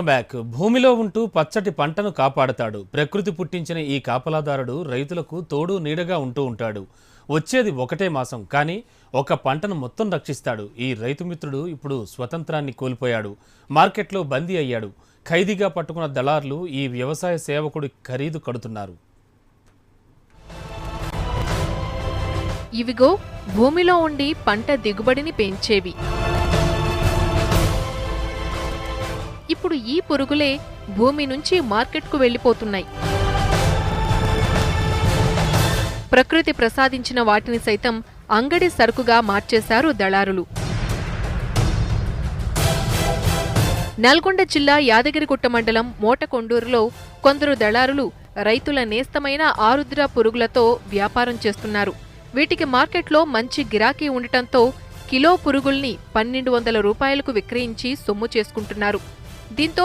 Back భూమిలో ఉంటూ పచ్చటి పంటను కాపాడతాడు. ప్రకృతి పుట్టించిన ఈ కాపలాదారుడు రైతులకు తోడు నీడగా ఉంటూ ఉంటాడు. వచ్చేది ఒకటే మాసం, కానీ ఒక పంటను మొత్తం రక్షిస్తాడు. ఈ రైతు మిత్రుడు ఇప్పుడు స్వతంత్రాన్ని కోల్పోయాడు. మార్కెట్లో బందీ అయ్యాడు. ఖైదీగా పట్టుకున్న దళార్లు ఈ వ్యవసాయ సేవకుడి ఖరీదు కడుతున్నారు. ఇవిగో భూమిలో ఉండి పంట దిగుబడిని పెంచేవి. ఇప్పుడు ఈ పురుగులే భూమి నుంచి మార్కెట్కు వెళ్లిపోతున్నాయి. ప్రకృతి ప్రసాదించిన వాటిని సైతం అంగడి సరుకుగా మార్చేశారు దళారులు. నల్గొండ జిల్లా యాదగిరిగుట్ట మండలం మోటకొండూరులో కొందరు దళారులు రైతుల నేస్తమైన ఆరుద్ర పురుగులతో వ్యాపారం చేస్తున్నారు. వీటికి మార్కెట్లో మంచి గిరాకీ ఉండటంతో కిలో పురుగుల్ని 1200 రూపాయలకు విక్రయించి సొమ్ము చేసుకుంటున్నారు. దీంతో